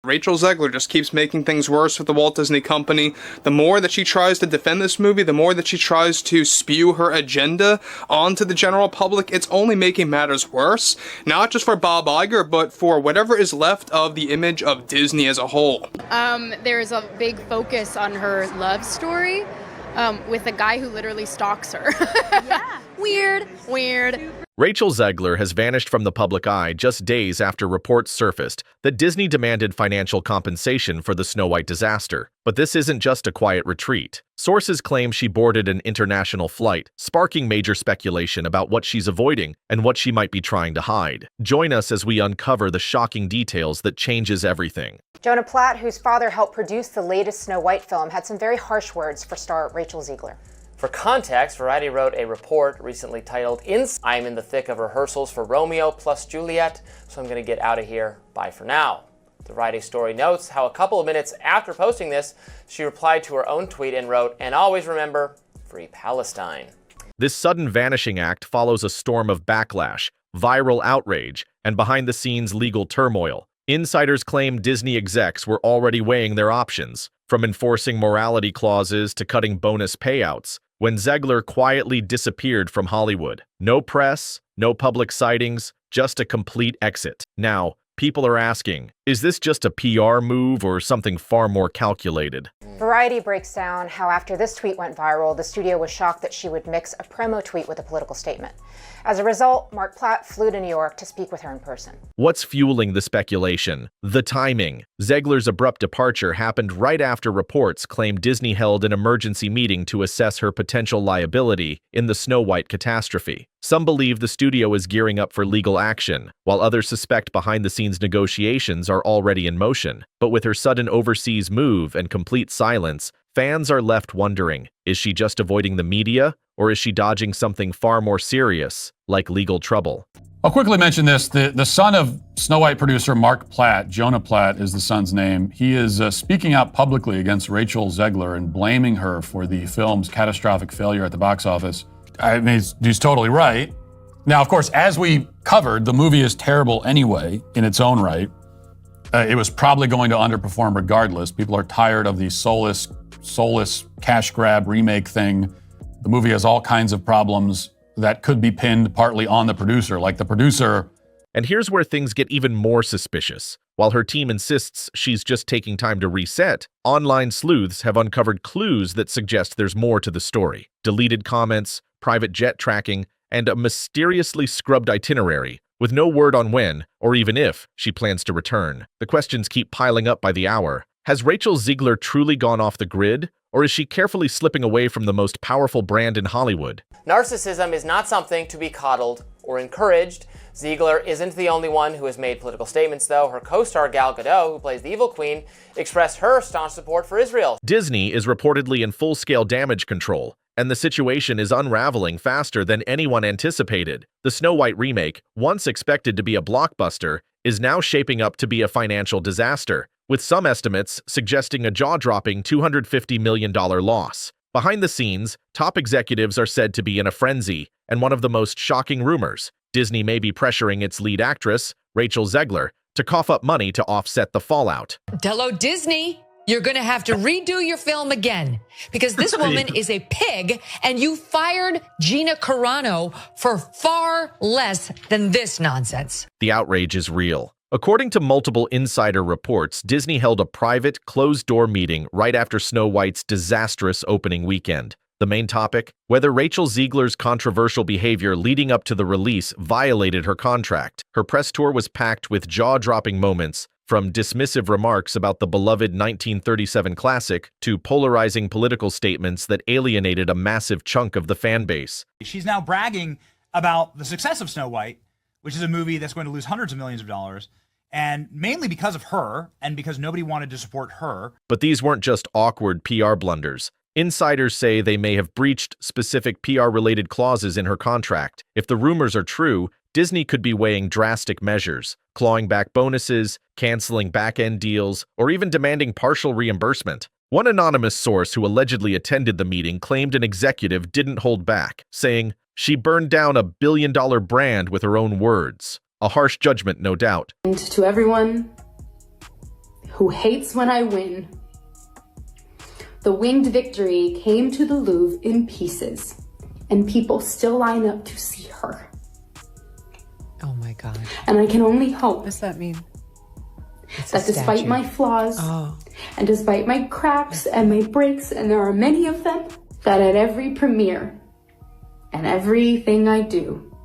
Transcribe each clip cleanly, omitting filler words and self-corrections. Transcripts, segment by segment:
Rachel Zegler just keeps making things worse with the Walt Disney Company. The more that she tries to defend this movie, the more that she tries to spew her agenda onto the general public, it's only making matters worse. Not just for Bob Iger, but for whatever is left of the image of Disney as a whole. There's a big focus on her love story with a guy who literally stalks her. Yeah. Weird. Rachel Zegler has vanished from the public eye just days after reports surfaced that Disney demanded financial compensation for the Snow White disaster. But this isn't just a quiet retreat. Sources claim she boarded an international flight, sparking major speculation about what she's avoiding and what she might be trying to hide. Join us as we uncover the shocking details that changes everything. Jonah Platt, whose father helped produce the latest Snow White film, had some very harsh words for star Rachel Zegler. For context, Variety wrote a report recently titled, I'm in the thick of rehearsals for Romeo plus Juliet, so I'm going to get out of here. Bye for now. The Variety story notes how a couple of minutes after posting this, she replied to her own tweet and wrote, and always remember, free Palestine. This sudden vanishing act follows a storm of backlash, viral outrage, and behind-the-scenes legal turmoil. Insiders claim Disney execs were already weighing their options, from enforcing morality clauses to cutting bonus payouts, when Zegler quietly disappeared from Hollywood. No press, no public sightings, just a complete exit. Now, people are asking, is this just a PR move or something far more calculated? Variety breaks down how after this tweet went viral, the studio was shocked that she would mix a promo tweet with a political statement. As a result, Mark Platt flew to New York to speak with her in person. What's fueling the speculation? The timing. Zegler's abrupt departure happened right after reports claimed Disney held an emergency meeting to assess her potential liability in the Snow White catastrophe. Some believe the studio is gearing up for legal action, while others suspect behind-the-scenes negotiations are already in motion. But with her sudden overseas move and complete silence, fans are left wondering, is she just avoiding the media, or is she dodging something far more serious, like legal trouble? I'll quickly mention this. The son of Snow White producer Mark Platt, Jonah Platt is the son's name, he is speaking out publicly against Rachel Zegler and blaming her for the film's catastrophic failure at the box office. I mean, he's totally right. Now, of course, as we covered, the movie is terrible anyway, in its own right. It was probably going to underperform regardless. People are tired of the soulless cash grab remake thing. The movie has all kinds of problems that could be pinned partly on the producer, like the producer. And here's where things get even more suspicious. While her team insists she's just taking time to reset, online sleuths have uncovered clues that suggest there's more to the story. Deleted comments, private jet tracking, and a mysteriously scrubbed itinerary, with no word on when, or even if, she plans to return. The questions keep piling up by the hour. Has Rachel Zegler truly gone off the grid, or is she carefully slipping away from the most powerful brand in Hollywood? Narcissism is not something to be coddled or encouraged. Zegler isn't the only one who has made political statements, though. Her co-star Gal Gadot, who plays the evil queen, expressed her staunch support for Israel. Disney is reportedly in full-scale damage control, and the situation is unraveling faster than anyone anticipated. The Snow White remake, once expected to be a blockbuster, is now shaping up to be a financial disaster, with some estimates suggesting a jaw-dropping $250 million loss. Behind the scenes, top executives are said to be in a frenzy, and one of the most shocking rumors, Disney may be pressuring its lead actress, Rachel Zegler, to cough up money to offset the fallout. Hello, Disney. You're going to have to redo your film again because this woman is a pig and you fired Gina Carano for far less than this nonsense. The outrage is real. According to multiple insider reports, Disney held a private, closed-door meeting right after Snow White's disastrous opening weekend. The main topic? Whether Rachel Zegler's controversial behavior leading up to the release violated her contract. Her press tour was packed with jaw-dropping moments, from dismissive remarks about the beloved 1937 classic to polarizing political statements that alienated a massive chunk of the fan base. She's now bragging about the success of Snow White, which is a movie that's going to lose hundreds of millions of dollars, and mainly because of her and because nobody wanted to support her. But these weren't just awkward PR blunders. Insiders say they may have breached specific PR-related clauses in her contract. If the rumors are true, Disney could be weighing drastic measures, clawing back bonuses, canceling back-end deals, or even demanding partial reimbursement. One anonymous source who allegedly attended the meeting claimed an executive didn't hold back, saying, "She burned down a billion-dollar brand with her own words." A harsh judgment, no doubt. And to everyone who hates when I win. The winged victory came to the Louvre in pieces, and people still line up to see her. Oh my God. And I can only hope. What does that mean? That despite my flaws, and despite my cracks and my breaks, and there are many of them, that at every premiere and everything I do,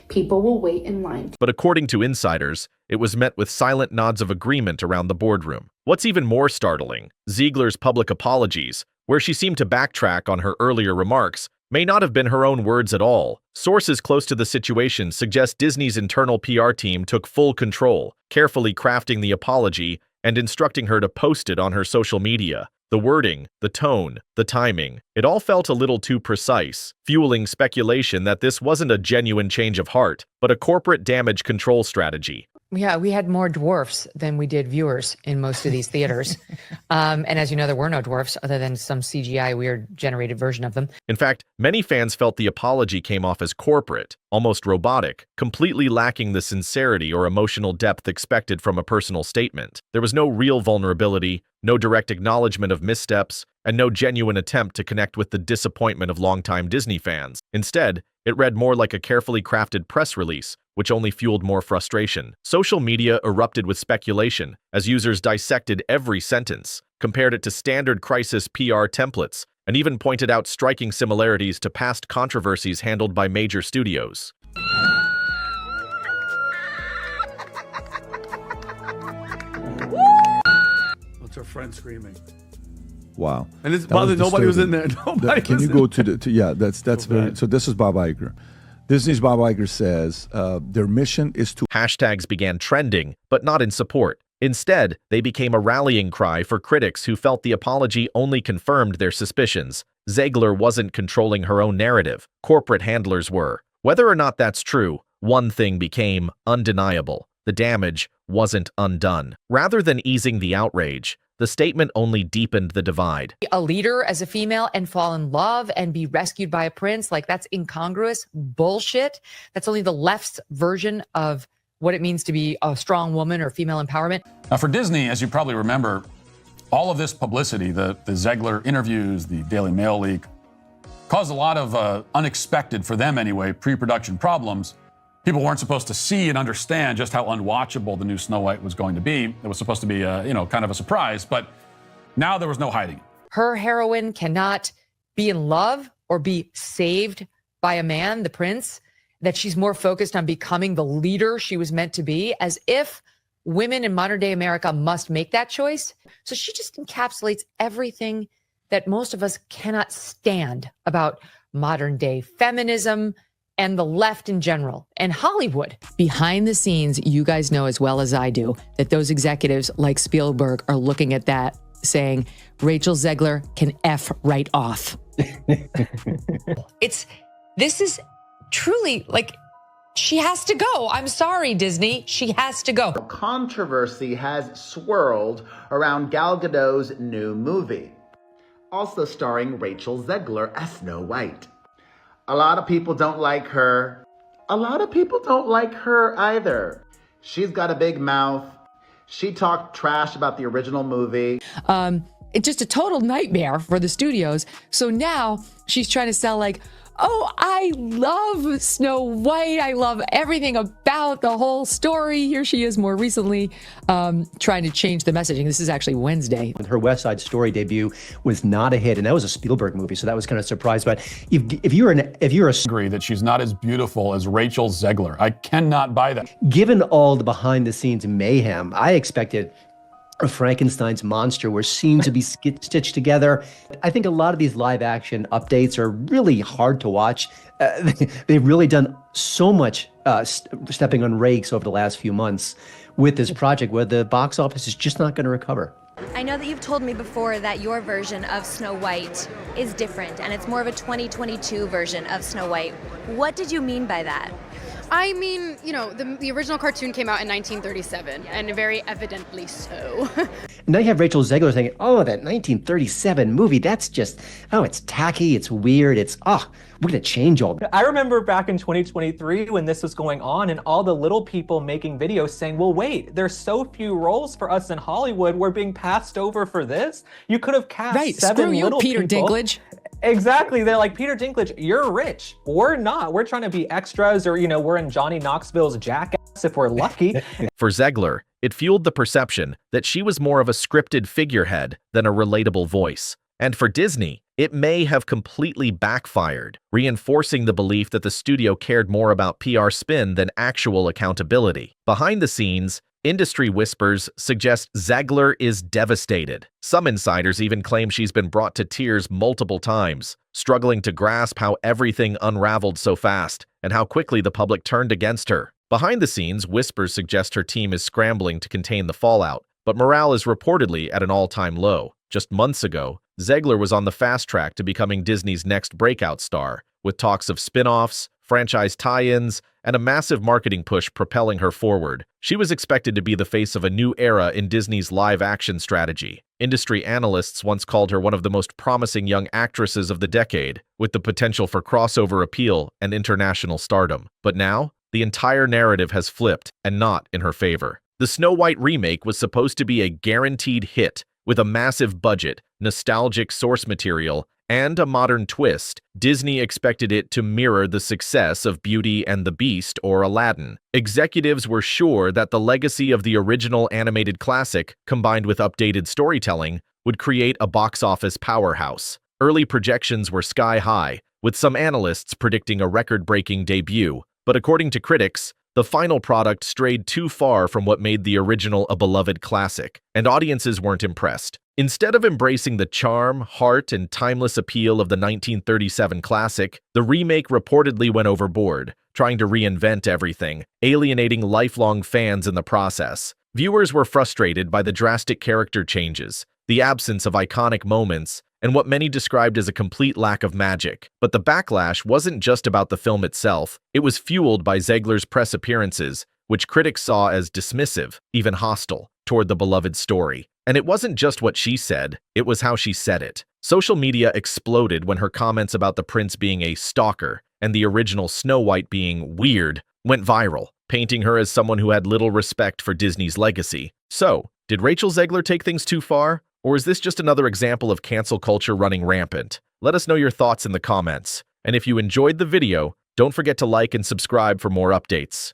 people will wait in line. But according to insiders, it was met with silent nods of agreement around the boardroom. What's even more startling, Zegler's public apologies, where she seemed to backtrack on her earlier remarks, may not have been her own words at all. Sources close to the situation suggest Disney's internal PR team took full control, carefully crafting the apology and instructing her to post it on her social media. The wording, the tone, the timing, it all felt a little too precise, fueling speculation that this wasn't a genuine change of heart, but a corporate damage control strategy. Yeah, we had more dwarfs than we did viewers in most of these theaters. And as you know, there were no dwarfs other than some CGI weird generated version of them. In fact, many fans felt the apology came off as corporate, almost robotic, completely lacking the sincerity or emotional depth expected from a personal statement. There was no real vulnerability, no direct acknowledgement of missteps, and no genuine attempt to connect with the disappointment of longtime Disney fans. Instead, it read more like a carefully crafted press release, which only fueled more frustration. Social media erupted with speculation as users dissected every sentence, compared it to standard crisis PR templates, and even pointed out striking similarities to past controversies handled by major studios. What's her friend screaming? Wow. And it's nobody was in there. Can you go to yeah, that's very, so this is Bob Iger. Disney's Bob Iger says their mission is to... Hashtags began trending, but not in support. Instead, they became a rallying cry for critics who felt the apology only confirmed their suspicions. Zegler wasn't controlling her own narrative. Corporate handlers were. Whether or not that's true, one thing became undeniable. The damage wasn't undone. Rather than easing the outrage, the statement only deepened the divide. A leader as a female and fall in love and be rescued by a prince, like that's incongruous bullshit. That's only the left's version of what it means to be a strong woman or female empowerment. Now for Disney, as you probably remember, all of this publicity, the Zegler interviews, the Daily Mail leak, caused a lot of unexpected, for them anyway, pre-production problems. People weren't supposed to see and understand just how unwatchable the new Snow White was going to be. It was supposed to be, kind of a surprise, but now there was no hiding it. Her heroine cannot be in love or be saved by a man, the prince, that she's more focused on becoming the leader she was meant to be, as if women in modern day America must make that choice. So she just encapsulates everything that most of us cannot stand about modern day feminism and the left in general, and Hollywood. Behind the scenes, you guys know as well as I do that those executives like Spielberg are looking at that saying, Rachel Zegler can F right off. This is truly like, she has to go. I'm sorry, Disney. She has to go. Controversy has swirled around Gal Gadot's new movie, also starring Rachel Zegler as Snow White. A lot of people don't like her. A lot of people don't like her either. She's got a big mouth. She talked trash about the original movie. It's just a total nightmare for the studios. So now she's trying to sell like, oh, I love Snow White. I love everything about the whole story. Here she is more recently trying to change the messaging. This is actually Wednesday. Her West Side Story debut was not a hit, and that was a Spielberg movie, so that was kind of a surprise. But if you're agree that she's not as beautiful as Rachel Zegler, I cannot buy that. Given all the behind-the-scenes mayhem, I expected a Frankenstein's monster where scenes would be stitched together. I think a lot of these live action updates are really hard to watch. They've really done so much stepping on rakes over the last few months with this project where the box office is just not going to recover. I know that you've told me before that your version of Snow White is different and it's more of a 2022 version of Snow White. What did you mean by that? I mean, you know, the original cartoon came out in 1937, and very evidently so. Now you have Rachel Zegler saying, oh, that 1937 movie, that's just, oh, it's tacky, it's weird, we're going to change all that. I remember back in 2023 when this was going on and all the little people making videos saying, well, wait, there's so few roles for us in Hollywood. We're being passed over for this. You could have cast seven little Peter people. Dinklage. Exactly. They're like, Peter Dinklage, you're rich. We're not. We're trying to be extras, or, you know, we're in Johnny Knoxville's Jackass if we're lucky. For Zegler, it fueled the perception that she was more of a scripted figurehead than a relatable voice. And for Disney, it may have completely backfired, reinforcing the belief that the studio cared more about PR spin than actual accountability. Behind the scenes, industry whispers suggest Zegler is devastated. Some insiders even claim she's been brought to tears multiple times, struggling to grasp how everything unraveled so fast and how quickly the public turned against her. Behind the scenes, whispers suggest her team is scrambling to contain the fallout, but morale is reportedly at an all-time low. Just months ago, Zegler was on the fast track to becoming Disney's next breakout star, with talks of spin-offs, franchise tie-ins, and a massive marketing push propelling her forward. She was expected to be the face of a new era in Disney's live-action strategy. Industry analysts once called her one of the most promising young actresses of the decade, with the potential for crossover appeal and international stardom. But now, the entire narrative has flipped, and not in her favor. The Snow White remake was supposed to be a guaranteed hit, with a massive budget, nostalgic source material, and a modern twist. Disney expected it to mirror the success of Beauty and the Beast or Aladdin. Executives were sure that the legacy of the original animated classic, combined with updated storytelling, would create a box office powerhouse. Early projections were sky high, with some analysts predicting a record-breaking debut. But according to critics, the final product strayed too far from what made the original a beloved classic, and audiences weren't impressed. Instead of embracing the charm, heart, and timeless appeal of the 1937 classic, the remake reportedly went overboard, trying to reinvent everything, alienating lifelong fans in the process. Viewers were frustrated by the drastic character changes, the absence of iconic moments, and what many described as a complete lack of magic. But the backlash wasn't just about the film itself. It was fueled by Zegler's press appearances, which critics saw as dismissive, even hostile, toward the beloved story. And it wasn't just what she said, it was how she said it. Social media exploded when her comments about the prince being a stalker and the original Snow White being weird went viral, painting her as someone who had little respect for Disney's legacy. So, did Rachel Zegler take things too far? Or is this just another example of cancel culture running rampant? Let us know your thoughts in the comments. And if you enjoyed the video, don't forget to like and subscribe for more updates.